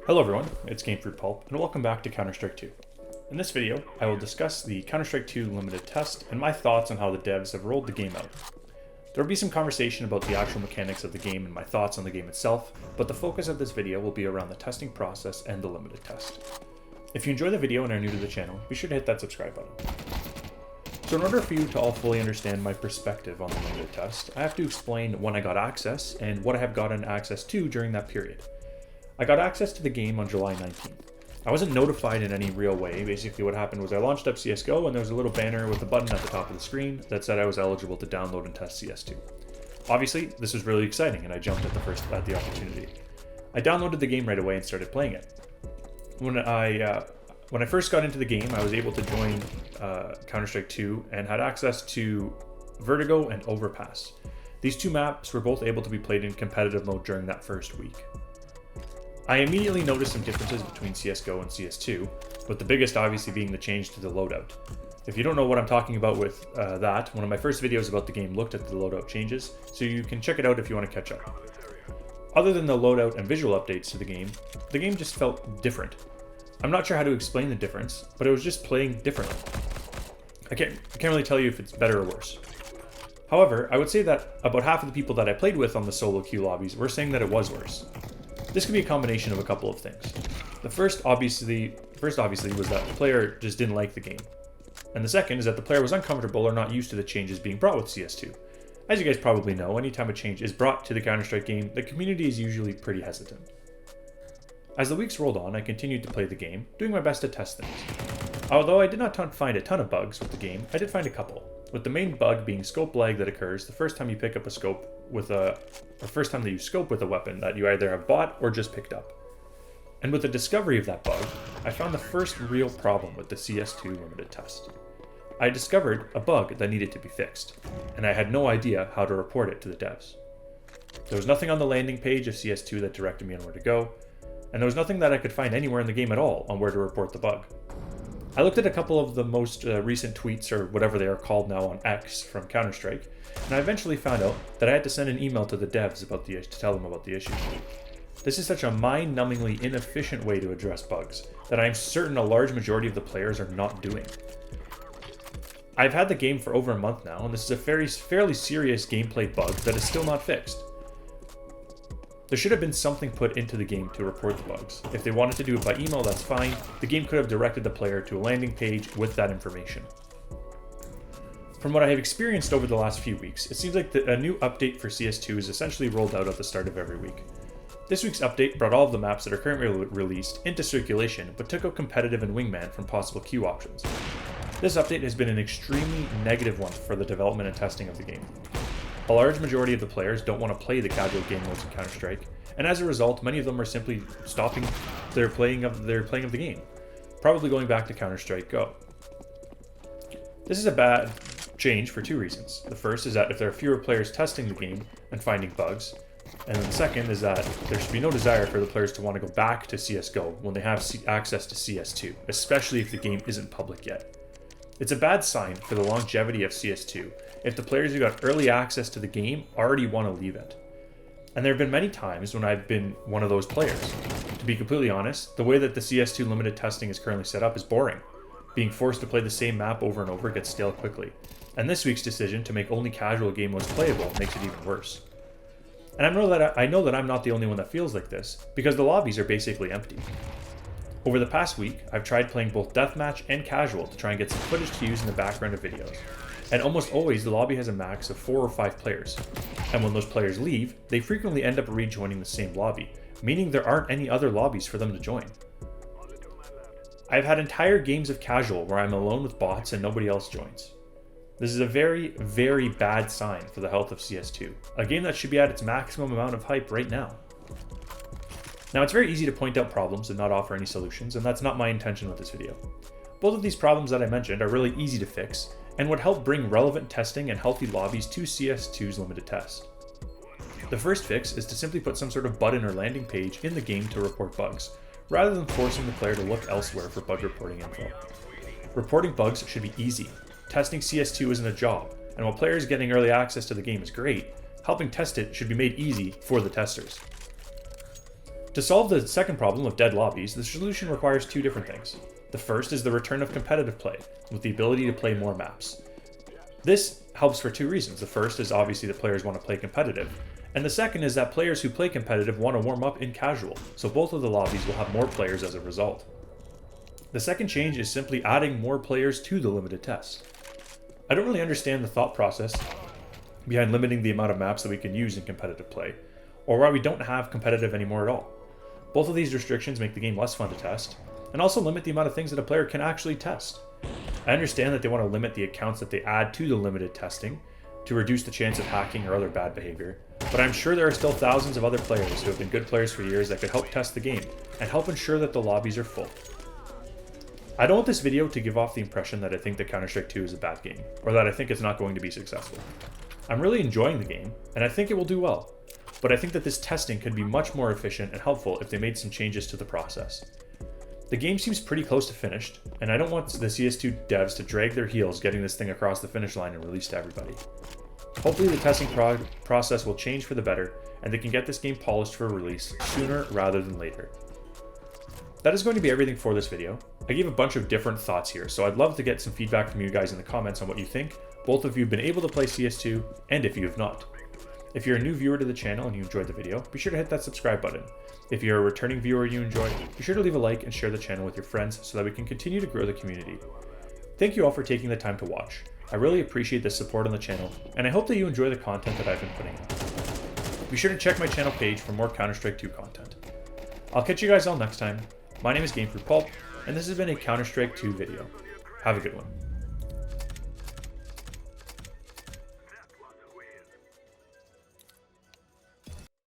Hello everyone, it's Gamefruitpulp, and welcome back to Counterstrike 2. In this video, I will discuss the Counterstrike 2 limited test and my thoughts on how the devs have rolled the game out. There will be some conversation about the actual mechanics of the game and my thoughts on the game itself, but the focus of this video will be around the testing process and the limited test. If you enjoy the video and are new to the channel, be sure to hit that subscribe button. So in order for you to all fully understand my perspective on the limited test, I have to explain when I got access and what I have gotten access to during that period. I got access to the game on July 19th. I wasn't notified in any real way. Basically what happened was I launched up CSGO and there was a little banner with a button at the top of the screen that said I was eligible to download and test CS2. Obviously, this was really exciting and I jumped at the opportunity. I downloaded the game right away and started playing it. When I first got into the game, I was able to join Counterstrike 2 and had access to Vertigo and Overpass. These two maps were both able to be played in competitive mode during that first week. I immediately noticed some differences between CSGO and CS2, with the biggest obviously being the change to the loadout. If you don't know what I'm talking about with that, one of my first videos about the game looked at the loadout changes, so you can check it out if you want to catch up. Other than the loadout and visual updates to the game just felt different. I'm not sure how to explain the difference, but it was just playing differently. I can't really tell you if it's better or worse. However, I would say that about half of the people that I played with on the solo queue lobbies were saying that it was worse. This could be a combination of a couple of things. The first obviously was that the player just didn't like the game. And the second is that the player was uncomfortable or not used to the changes being brought with CS2. As you guys probably know, anytime a change is brought to the Counter-Strike game, the community is usually pretty hesitant. As the weeks rolled on, I continued to play the game, doing my best to test things. Although I did not find a ton of bugs with the game, I did find a couple, with the main bug being scope lag that occurs the first time you pick up a scope first time that you scope with a weapon that you either have bought or just picked up. And with the discovery of that bug, I found the first real problem with the CS2 limited test. I discovered a bug that needed to be fixed, and I had no idea how to report it to the devs. There was nothing on the landing page of CS2 that directed me on where to go, and there was nothing that I could find anywhere in the game at all on where to report the bug. I looked at a couple of the most recent tweets, or whatever they are called now on X, from Counter-Strike, and I eventually found out that I had to send an email to the devs to tell them about the issue. This is such a mind-numbingly inefficient way to address bugs that I am certain a large majority of the players are not doing. I've had the game for over a month now, and this is a fairly serious gameplay bug that is still not fixed. There should have been something put into the game to report the bugs. If they wanted to do it by email, that's fine. The game could have directed the player to a landing page with that information. From what I have experienced over the last few weeks, it seems like a new update for CS2 is essentially rolled out at the start of every week. This week's update brought all of the maps that are currently released into circulation, but took out competitive and wingman from possible queue options. This update has been an extremely negative one for the development and testing of the game. A large majority of the players don't want to play the casual game modes in Counter-Strike, and as a result, many of them are simply stopping their playing of the game, probably going back to Counter-Strike Go. This is a bad change for two reasons. The first is that if there are fewer players testing the game and finding bugs, and then the second is that there should be no desire for the players to want to go back to CSGO when they have access to CS2, especially if the game isn't public yet. It's a bad sign for the longevity of CS2 if the players who got early access to the game already want to leave it. And there have been many times when I've been one of those players. To be completely honest, the way that the CS2 limited testing is currently set up is boring. Being forced to play the same map over and over gets stale quickly. And this week's decision to make only casual game modes playable makes it even worse. And I know that I'm not the only one that feels like this, because the lobbies are basically empty. Over the past week, I've tried playing both deathmatch and casual to try and get some footage to use in the background of videos. And almost always the lobby has a max of 4 or 5 players. And when those players leave, they frequently end up rejoining the same lobby, meaning there aren't any other lobbies for them to join. I've had entire games of casual where I'm alone with bots and nobody else joins. This is a very, very bad sign for the health of CS2, a game that should be at its maximum amount of hype right now. Now, it's very easy to point out problems and not offer any solutions, and that's not my intention with this video. Both of these problems that I mentioned are really easy to fix, and would help bring relevant testing and healthy lobbies to CS2's limited test. The first fix is to simply put some sort of button or landing page in the game to report bugs, rather than forcing the player to look elsewhere for bug reporting info. Reporting bugs should be easy. Testing CS2 isn't a job, and while players getting early access to the game is great, helping test it should be made easy for the testers. To solve the second problem of dead lobbies, the solution requires two different things. The first is the return of competitive play, with the ability to play more maps. This helps for two reasons. The first is obviously that players want to play competitive, and the second is that players who play competitive want to warm up in casual, so both of the lobbies will have more players as a result. The second change is simply adding more players to the limited test. I don't really understand the thought process behind limiting the amount of maps that we can use in competitive play, or why we don't have competitive anymore at all. Both of these restrictions make the game less fun to test, and also limit the amount of things that a player can actually test. I understand that they want to limit the accounts that they add to the limited testing to reduce the chance of hacking or other bad behavior, but I'm sure there are still thousands of other players who have been good players for years that could help test the game and help ensure that the lobbies are full. I don't want this video to give off the impression that I think that Counterstrike 2 is a bad game, or that I think it's not going to be successful. I'm really enjoying the game, and I think it will do well, but I think that this testing could be much more efficient and helpful if they made some changes to the process. The game seems pretty close to finished, and I don't want the CS2 devs to drag their heels getting this thing across the finish line and released to everybody. Hopefully the testing process will change for the better, and they can get this game polished for release sooner rather than later. That is going to be everything for this video. I gave a bunch of different thoughts here, so I'd love to get some feedback from you guys in the comments on what you think. Both of you have been able to play CS2, and if you have not. If you're a new viewer to the channel and you enjoyed the video, be sure to hit that subscribe button. If you're a returning viewer and you enjoy, be sure to leave a like and share the channel with your friends so that we can continue to grow the community. Thank you all for taking the time to watch. I really appreciate the support on the channel, and I hope that you enjoy the content that I've been putting out. Be sure to check my channel page for more Counter-Strike 2 content. I'll catch you guys all next time. My name is Gamefruitpulp, and this has been a Counter-Strike 2 video. Have a good one.